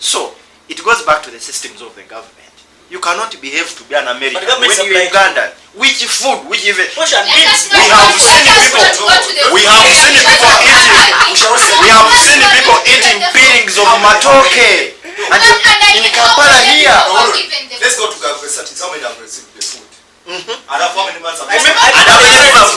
So it goes back to the systems of the government. You cannot behave to be an American when government you're Ugandan. Which food, which even What shall we have seen people eating peelings of matoke. And in Kampala here. Let's go to government settings. How many have received the food? And how many months have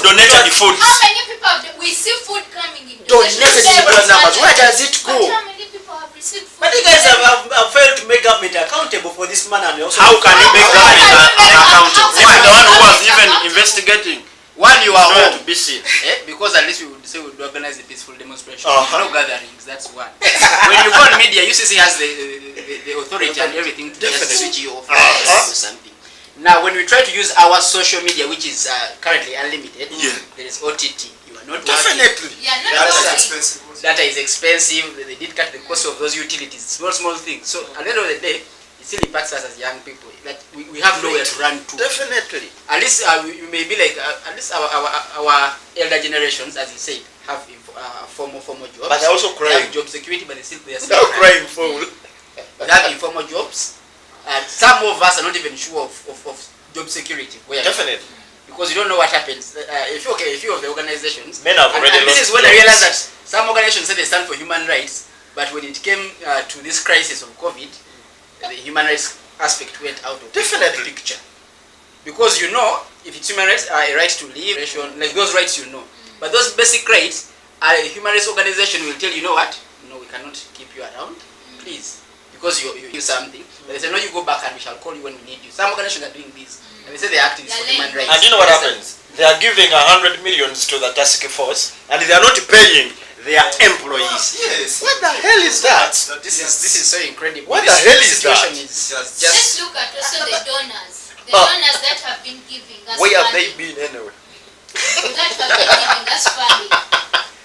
donated the food? How many people have we see food coming in? Donated similar numbers. Where does it go? How many people have received food? But you guys have failed to make government accountable for this man, and also How can you make government accountable? This is the one who was even investigating. When you are Nowhere home, to be seen. because at least we would say we would organize a peaceful demonstration. Uh-huh. No gatherings, that's one. When you go on media, UCC has the authority and everything to just switch you off or something. Now, when we try to use our social media, which is currently unlimited, there is OTT. You are not Definitely. Yeah, That's not expensive. Data is expensive. They did cut the cost of those utilities. Small things. So at the end of the day, it still impacts us as young people. That we have nowhere to run to. Definitely. At least we may be like at least our elder generations, as you said, have formal jobs. But they're also They crying. have job security, but they still They're crying fool. They have informal jobs. Some of us are not even sure of job security. Definitely. Because you don't know what happens. If you of the organizations, Men have already and this lost is when I jobs. realized that some organizations say they stand for human rights, but when it came to this crisis of COVID, the human rights aspect went out of Definitely. the picture. Because you know, if it's human rights, a right to live, like those rights you know. But those basic rights, a human rights organization will tell you, know what? No, we cannot keep you around, please. Because you do something. But they say, no, you go back and we shall call you when we need you. Some organizations are doing this. And they say they're activists for human rights. And you know what happens? They are giving 100 million to the task force, and they are not paying their employees. Yes. What the hell is that? This is so incredible. What This the hell is situation that? is Let's just look at also the donors. The donors that have been giving us Where have they funding. been anyway? That have been giving us funding.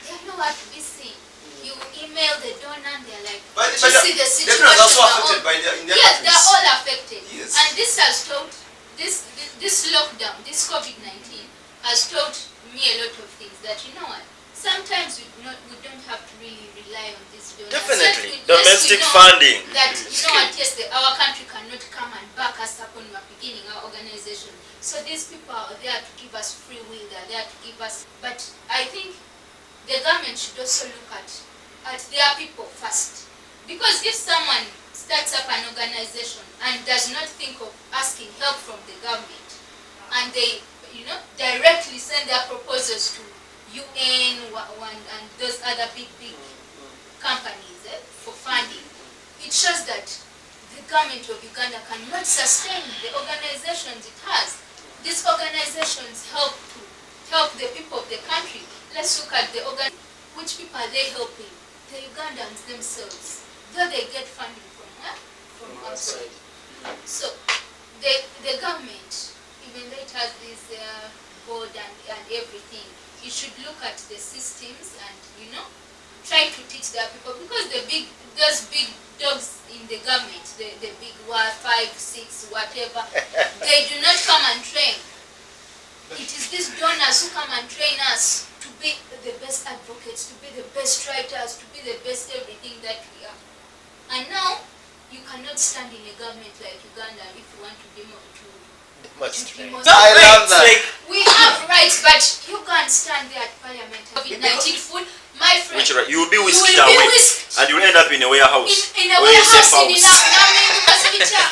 They know what to be seen. You email the donor and they're like, But you see the the situation. donors are also they're affected all- by in their Yes, they're countries. all affected. Yes. And this has taught, this lockdown, this COVID-19 has taught me a lot of things that, you know what, sometimes we don't have to really rely on these donors. Definitely. Yes, Domestic we know funding. That, you know what, yes, our country cannot come and back us up when we are beginning our organization. So these people are there to give us free will, they're there to give us, but I think the government should also look at their people first. Because if someone starts up an organization and does not think of asking help from the government, and they, you know, directly send their proposals to UN and those other big companies for funding, it shows that the government of Uganda cannot sustain the organizations it has. These organizations help the people of the country. Let's look at which people are they helping? The Ugandans themselves. Though they get funding from where? From outside. So the government, even though it has this board and everything, it should look at the systems and, you know, try to teach their people, because those big dogs in the government, the big 5, 6, whatever, they do not come and train. It is these donors who come and train us to be the best advocates, to be the best writers, to be the best everything that we are. And now, you cannot stand in a government like Uganda if you want to demonstrate. I love that. Like, We have rights, but you can't stand there at Parliament. COVID-19 food, my friend. Which right? You will be whisked you will be away. whisked And you will end up in a warehouse. in a Or a warehouse safe in house.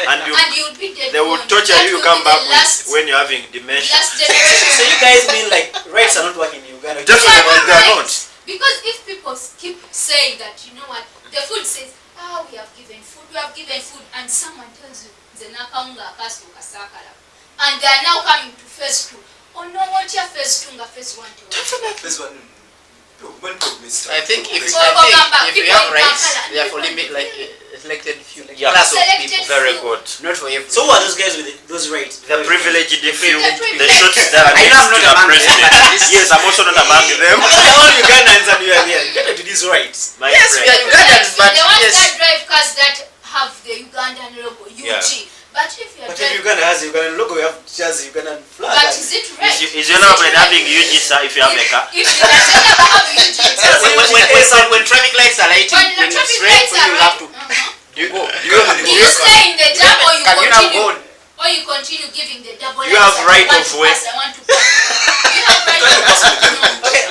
and And you will be dead. They will gone. torture That you, will come be the back last, when you're having dementia. last generation. so you guys mean like rights are not working in Uganda? Definitely they are not. Because if people keep saying that, you know what, the food says, we have given food, and someone tells you, and they are now coming to phase 2. Oh no, what your phase 2 and phase 1? This one, when Mr. I think if Oh, you have rights, they are for limit like selected few, like class of people. Very good. Not for everyone. So who are those guys with those rights? The privileged few, privileged. the shots that are I know I'm next to not the among them, president. but at least- Yes, I'm also not among them. All Ugandans and you are there. Get to these rights. My Yes, we friend. are Ugandans, but the ones yes. that drive cars that have the Ugandan logo, UG. Yeah. But if you are But if driving, Uganda has a Ugandan logo, we have just Ugandan flag. but is it right? Is you know when having UG sir if you have a car? If you never have UG, When traffic lights are lighting, when the when it's traffic red, lights you are have to right, you go. you stay in the dam or you Can you not continue? go? Or you continue giving the double. You have right of way. I want to pass. You have right of way. Okay,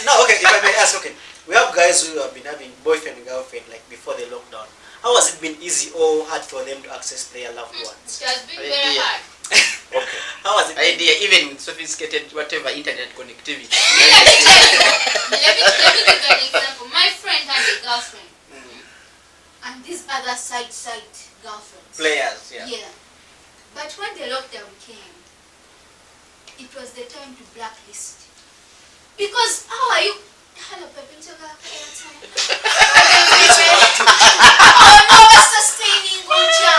now, okay, if I may ask, okay, we have guys who have been having boyfriend and girlfriend like before the lockdown. How has it been easy or hard for them to access their loved ones? It has been very hard. Okay. How has it been? Idea, even with sophisticated whatever internet connectivity. Let me tell you. Let me give you an example. My friend had a girlfriend. And these other side girlfriends. Players, yeah. Yeah. But when the lockdown came, it was the time to blacklist. Because how are you? Hello, baby. Oh no, we're sustaining Gocha.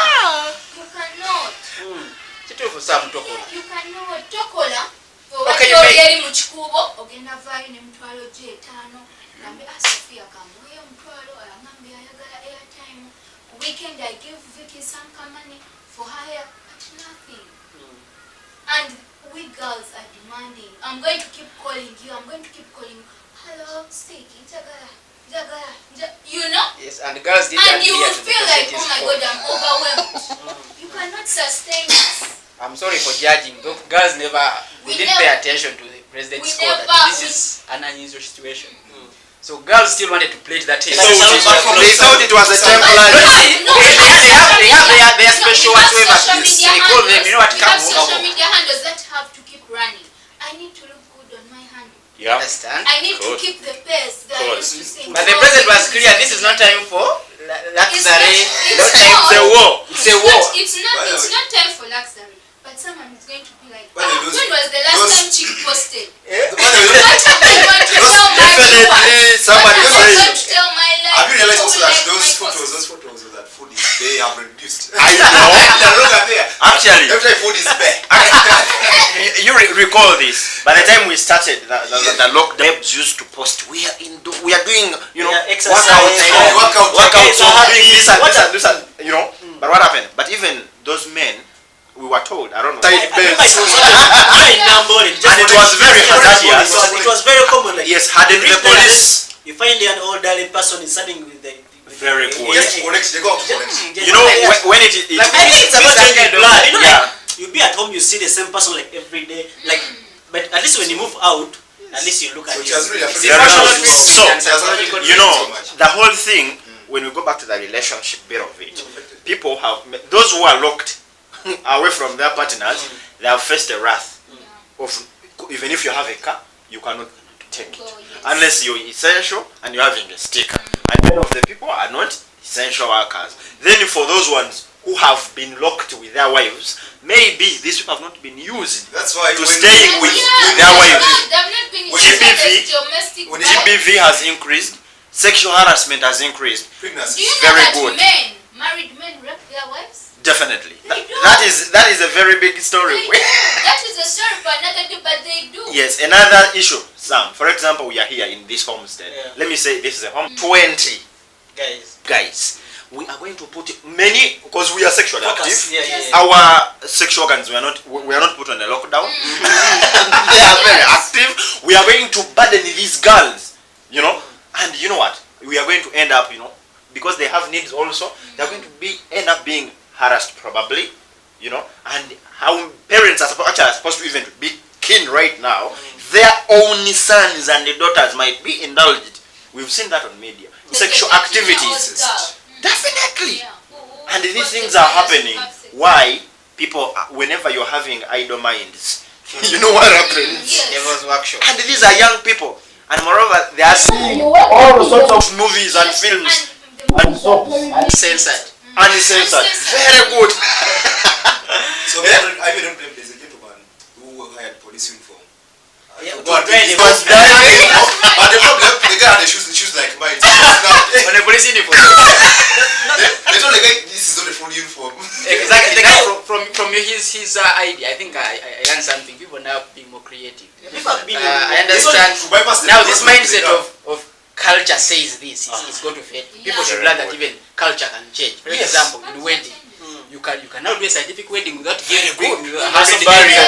You cannot. For some talk. Yeah, you cannot. Tokola. Okay, you make- Yali muchikubo. Ogenda vayo ne mtwalo je tano. Nambe Sofia kamwe mtwalo. Alambe ayagala airtime. Weekend I give Vicky some money for her. Nothing. And we girls are demanding. I'm going to keep calling you. I'm going to keep calling you. Hello, Steaky, Jagara. You know? Yes, and girls did And you adhere will to the feel like, oh president's my call. God, I'm overwhelmed. You cannot sustain us. I'm sorry for judging. Those girls never, We they didn't never- pay attention to the president's we call. That never- this is an unusual situation. So girls still wanted to play to that They table. thought it was a No, temporary. see, No, they have their No, special we have whatsoever. social media They call them, handles. you know what, We have come social over. media handles that have to keep running. I need to look good on my handle. Yeah. Understand? I need to Course. keep the pace that I Course. used to say. But the president was clear, this is not time for luxury, It's no not. time It's a war. It's a war. It's not time for luxury. But someone is going to be like, Well, when was the last time chick posted? What am I going to tell my Definitely, viewers? somebody What am I says. going to tell my life? Have you realized Who also will that like those my photos of that food they have reduced? I know. They're no longer there. Actually, Every time food is bare. you recall this. By the time we started the lockdown, used to post. We are doing, you know, Yeah, exercise, workouts, so doing this and what this and you know. But what happened? But even those men, we were told, I don't know. I remember it was in Nambole, And it was very hazardous. It was very common. Like, Yes, hadn't you the reach there and police. then you find an elderly person is standing with the Very good. Just connect. They go out to connect. You know, when it Like, I think it's about changing blood. You know, Yeah. like you be at home, you see the same person like every day. Like, but at least when you move out, at least you look at So it him. has really It's affected emotional us. treatment So, and psychological you know, treatment. the whole thing, when we go back to the relationship bit of it, people have, those who are locked away from their partners, they have faced the wrath of, even if you have a car, you cannot take it. Go, yes. Unless you're essential and you're having a sticker. And many of the people are not essential workers. Then for those ones who have been locked with their wives, maybe these people have not been used That's why to when staying with Yeah, their they've wives. not been When used GBV as domestic when violence. GBV has increased, sexual harassment has increased. Do pregnancy. you know Very that good. married men rape their wives? Definitely. They do. That is a very big story. They do. That is a story for another day, but they do. Yes, another issue, Sam. For example, we are here in this homestead. Yeah. Let me say this is a home. 20 Guys, guys. We are going to put many because we are sexually focus. active. Yeah. Our sexual organs we are not put on a lockdown. They are very active. We are going to burden these girls, you know. And you know what? We are going to end up, you know, because they have needs also. They are going to end up being harassed probably, you know. And how parents are supposed to even be keen right now. Their own sons and daughters might be indulged. We've seen that on media. Sexual activities. Definitely. And these things are happening. Why? People, whenever you're having idle minds, you know what happens? Yes. Devil's workshop. And these are young people. And moreover, they are seeing all sorts of movies and films and soaps. Uncensored. Uncensored. Very good. So I don't blame there's a gentleman who hired police uniform. Yeah, Go and to train take his him. first diving. But the problem, the guy had the shoes like mine. So now, On a police uniform. they told the guy this is not a full uniform. Exactly. The guy from his idea, I think I learned something. People now being more creative. People have been I understand. To bypass the Now this problem, mindset they of culture says this is going to fade. People should learn that even culture can change. For Yes. example, in wedding, you can now do a scientific wedding without getting good. big. Also barriers.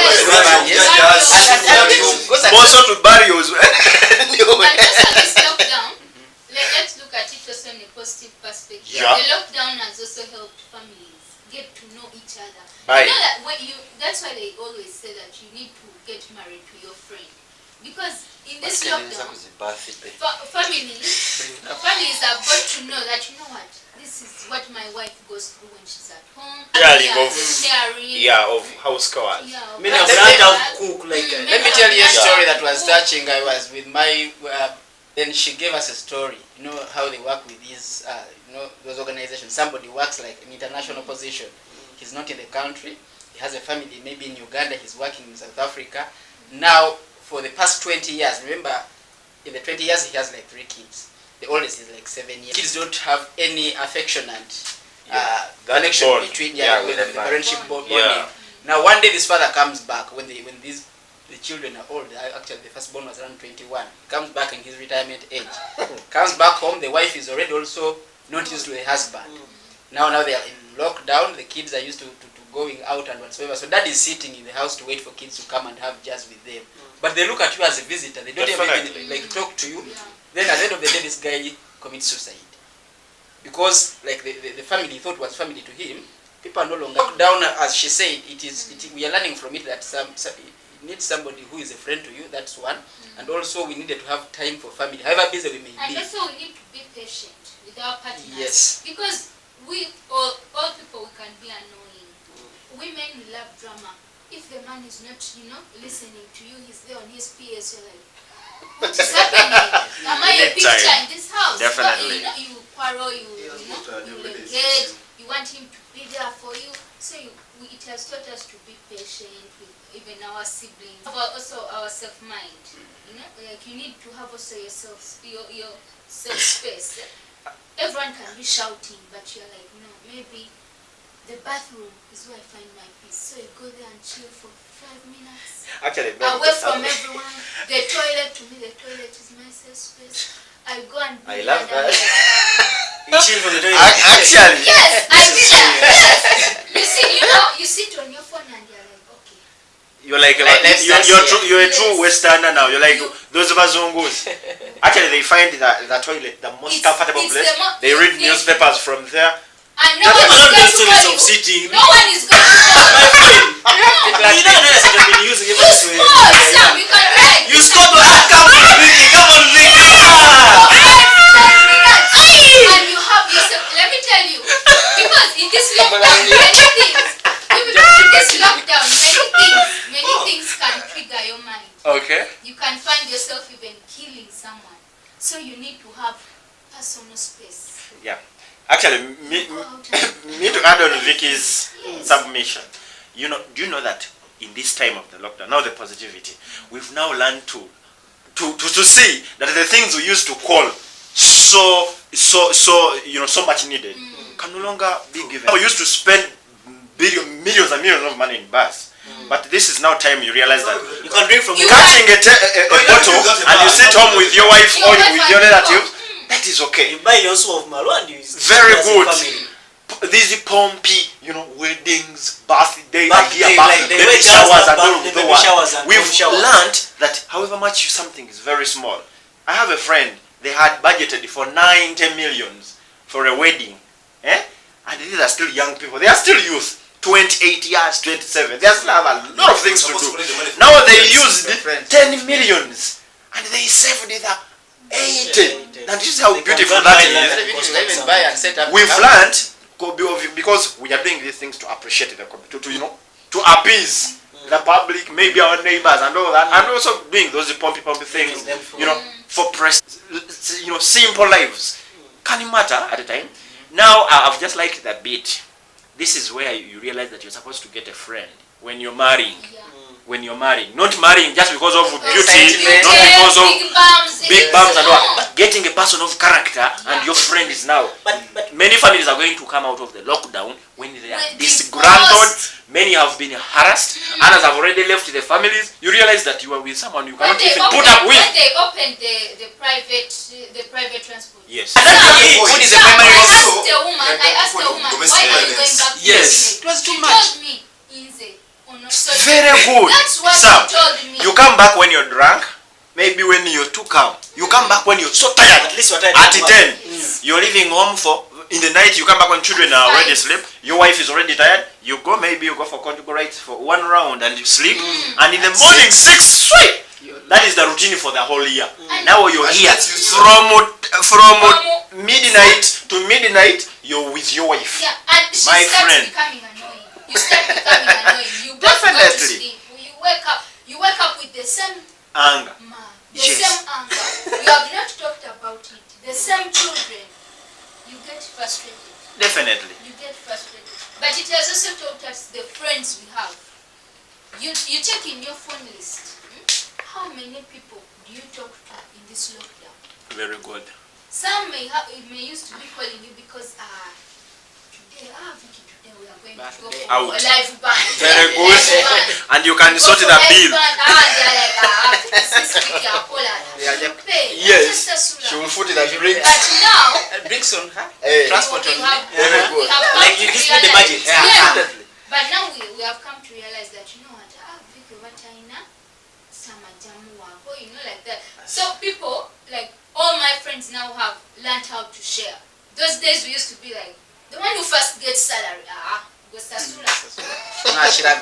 Also to barriers. But just on this lockdown, let's look at it also in a positive perspective. Yeah. The lockdown has also helped families get to know each other. Right. You know that that's why they always say that you need to get married to your friend. Because in this lockdown, families have got to know that, you know what, this is what my wife goes through when she's at home. Sharing of house chores. Many of that have cook like Let me tell you a story that was touching. I was with my then she gave us a story. You know how they work with these those organizations. Somebody works like an international position. He's not in the country. He has a family maybe in Uganda. He's working in South Africa. Now for the past 20 years, remember in the 20 years he has like 3 kids. The oldest is like 7 years. Kids don't have any affectionate connection between with the parentship bonding. Now one day this father comes back when the children are old. Actually the firstborn was around 21. Comes back in his retirement age. Comes back home. The wife is already also not used to the husband. Now they are in lockdown. The kids are used to going out and whatsoever. So dad is sitting in the house to wait for kids to come and have jazz with them. But they look at you as a visitor. They don't even like talk to you. Then at the end of the day, this guy commits suicide. Because like the family he thought was family to him, people are no longer down. As she said, we are learning from it that you need somebody who is a friend to you. That's one. And also we needed to have time for family, however busy we may be. And also we need to be patient with our partners. Yes. Because we all people we can be annoying. Women love drama. If the man is not, listening to you, he's there on his PS, you're like, what is happening? Am I a picture in this house? Definitely. But, you quarrel, you engage, you want him to be there for you. So it has taught us to be patient with even our siblings. But also our self-mind. Like you need to have also your self-space. Everyone can be shouting, but you're like, no, maybe the bathroom is where I find my peace. So you go there and chill for 5 minutes. Actually, away from everyone. The toilet, to me, the toilet is my safe space. I go and I love that. you chill from the toilet. Actually. Yes, I did that. Yes. You sit on your phone and you're like, okay. You're like you're a true Westerner now. You're like those Bazungus. Actually, they find the toilet the most comfortable place. They read newspapers from there. And no one is going to call you. Sitting. No one is going to call you. You know that I've been using it. You can write. You stop come on, Vicky. And you have yourself. Let me tell you, because in this lockdown, many things can trigger your mind. Okay. You can find yourself even killing someone. So you need to have personal space. Yeah. Actually, me to add on Vicky's submission, do you know that in this time of the lockdown, now the positivity, we've now learned to see that the things we used to call so much needed can no longer be given. We used to spend millions and millions of money in bars. But this is now time you realize that you can drink from catching a bottle and you sit home with your wife or with your relatives. That is okay. You buy also of Malo and you very good. These pompy, weddings, birthdays, baby showers and all of the we've learned that however much something is very small. I have a friend, they had budgeted for 9-10 millions for a wedding. And these are still young people. They are still youth. 28 years, 27. They still have a lot of things to do. Now they used 10 millions and they saved it up. 80. And this is how beautiful that is. We've learned because we are doing these things to appreciate the to appease the public, maybe our neighbors and all that, and also doing those pumpy things, for press, simple lives. Can matter at the time. Now I've just liked that bit. This is where you realize that you're supposed to get a friend when you're marrying. When you're marrying, not marrying just because of beauty, not because of big bums and all, but getting a person of character, and your friend is now. But many families are going to come out of the lockdown when they are disgruntled. Many have been harassed, others have already left the families. You realize that you are with someone you cannot even put up with. When they opened the private transport. Yes. Food is a primary issue. I asked the woman, why are you going back to the Yes, it was too much. She told me, Inze. Very good. That's what Sam, you told me. you come back when you're drunk. maybe when you're too calm. You come back when you're so tired. At least you're tired. At 10, you're leaving home for in the night. You come back when children are already asleep. Your wife is already tired. You go for conjugal rights for 1 round and you sleep. And in the morning 6 straight. That is the routine for the whole year. Now you're here from midnight to midnight. You're with your wife. Yeah, and she My starts friend. becoming annoying. You start becoming annoying. You both go to Definitely. sleep. You wake up with the same Anger. man, the Yes. same anger. You have not talked about it. The same children. You get frustrated. Definitely. You get frustrated. But it has also taught us the friends we have. You check in your phone list. How many people do you talk to in this lockdown? Very good. Some may used to be calling you because today we are going to go for Out. a live band. Very good. Live band. And you can Go sort for the live bill. band. They're like, this week you are calling. Yeah, Pay. Yes. That's just She will Sula. put it as drink. But now, Bricks on her. Hey. Transport we on have, me. Very we good. have come Like to you dispute the realize- budget. Yeah. Yeah. But now we have come to realize that, you know what, Vicky Wataina, Samajamu wako, you know, like that. So people, like all my friends now have learned how to share. Those days we used to be like, the one who first gets salary, goes to Sula.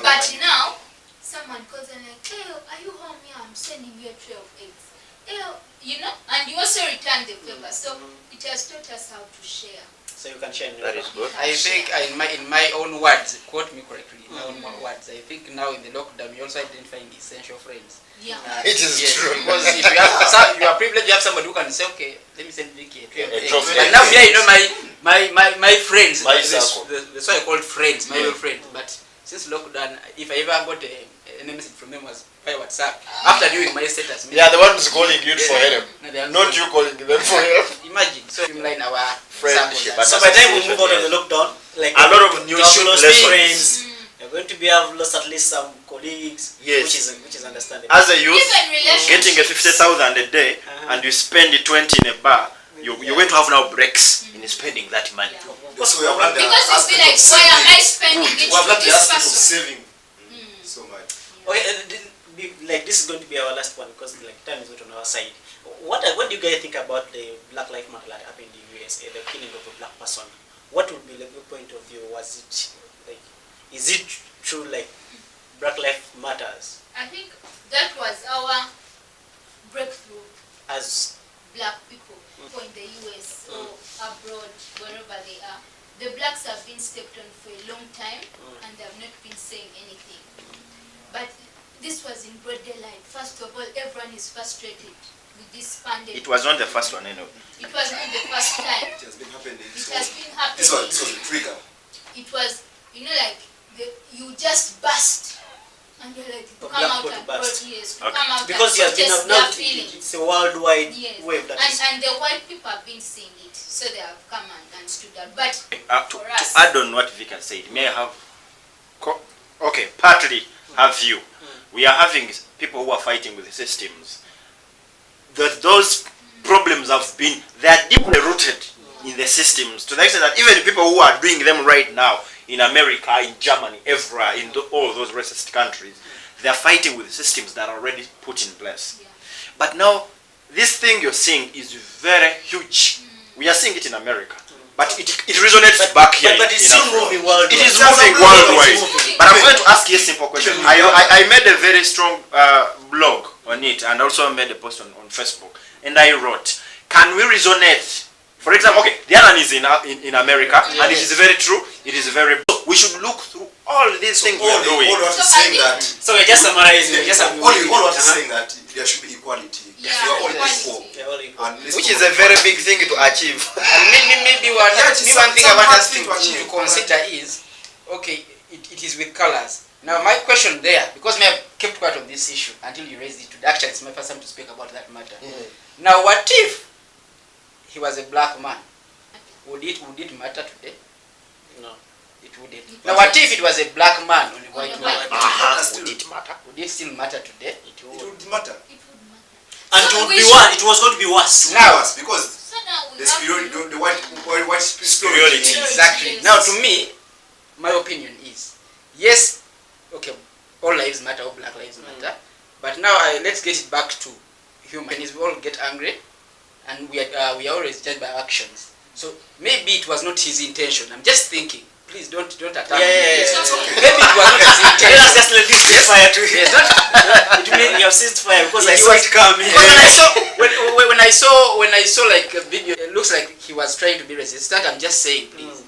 But now, someone calls and like, hey, are you home? Yeah, I'm sending you a tray of eggs. Hey, you know, and you also return the favor. So it has taught us how to share. So you can share in your That is good. I think in my own words, quote me correctly, in my own words, I think now in the lockdown you also identifying essential friends. Yeah. It is Yes, true. because if you have you are privileged, you have somebody who can say, okay, let me send Vicky a tray of A eggs. tray of But eggs. now here, you know, my friends, My that's circle. that's why I called friends, my real friends. But since lockdown, if I ever got a message from them was via WhatsApp after doing my status. They are the ones calling you for help. No, they are Not you calling them for help. Imagine, so streamline our Friendship. circles. So by the time we move out of the lockdown, like A lot of new you have lost lessons. friends. You're going to have lost at least some colleagues. Yes. Which is understandable. As a youth, Even relationships. getting a 50,000 a day and you spend it 20 in a bar, you're going to have now breaks in spending that money. Yeah. So we have learned the Because you feel like, aspect why of am I saving. spending it We have to learned the this aspect of person? saving so much. Okay, like this is going to be our last one because like time is not on our side. What do you guys think about the Black Lives Matter that happened in the USA, the killing of a black person? What would be like your point of view? Was it like, is it true like Black Lives Matters I think that was our breakthrough as black people in the US or abroad, wherever they are. The blacks have been stepped on for a long time and they have not been saying anything. But this was in broad daylight. First of all, everyone is frustrated with this pandemic. It was not the first one, anyway. It was not the first time. It has been happening. It has been happening. This was a trigger. It was, you know, like you just burst and you're like, For come black out people to and burst. protest, Okay. come out because and you have been protest now their feelings. it's a worldwide Yes. wave that is. And the white people have been seeing it, so they have come and stood up. But To for us, add on what Vika said, may I have, partly have you. We are having people who are fighting with the systems. Those problems they are deeply rooted in the systems, to the extent that even people who are doing them right now in America, in Germany, everywhere, in all those racist countries, they are fighting with systems that are already put in place. yeah. But now, this thing you're seeing is very huge. We are seeing it in America, but it resonates back here. But it's in still Africa. moving worldwide. It is It's moving moving worldwide. moving. But I'm going to ask you a simple question. I made a very strong blog on it, and also made a post on Facebook. And I wrote, can we resonate? For example, okay, the other one is in America, and it is very true. It is very. We should look through all these things we are doing. All what So is saying I that. So we're just summarizing. We're just All what is Uh-huh. saying that there should be equality. Yeah, We are all equality. equal. We're all equal. And let's Which talk is a about very equality. big thing to achieve. And maybe one thing I want us to consider is, okay, it is with colors. Now my question there, because I have kept quiet on this issue until you raised it today. Actually, it's my first time to speak about that matter. Now, what if he was a black man? Would it matter today? No. It wouldn't. It Now, what wouldn't. if it was a black man on a white On a man? white Would it matter? Would it still matter today? It It would. would matter. It would matter. And So it would we be should- worse. It was going to be worse. Now- Yes, because So now we the have superiority, to look- the white Superiority. superiority. Exactly. Yes. Now, to me, my opinion is, yes, okay, all lives matter, all black lives matter, but now let's get it back to human. We all get angry, and we are always judged by actions. So maybe it was not his intention. I'm just thinking. Please don't attack me. It's okay. Maybe it was not his intention. Let us just let this fire to Yes, not, it means you have ceased fire because I He saw was- it coming. when I saw like a video, it looks like he was trying to be resistant. I'm just saying, please.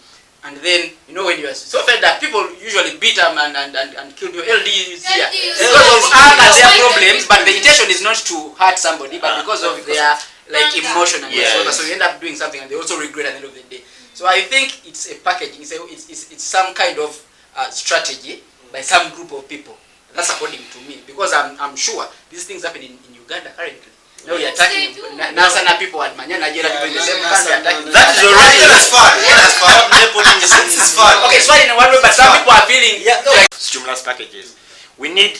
And then when you are so fed that people usually beat them and kill you. LD is here because of anger, their problems, but the intention is not to hurt somebody, but because of their like emotion and whatsoever. So you end up doing something, and they also regret at the end of the day. So I think it's a packaging. It's some kind of strategy by some group of people. That's according to me, because I'm sure these things happen in Uganda currently. Now you're attacking Nasana people and Manyana Nigeria people in the same country attacking. That is already. That's fine. That's fine. This is fine. Okay, it's fine in one way, but some people are feeling like Stimulus packages. We need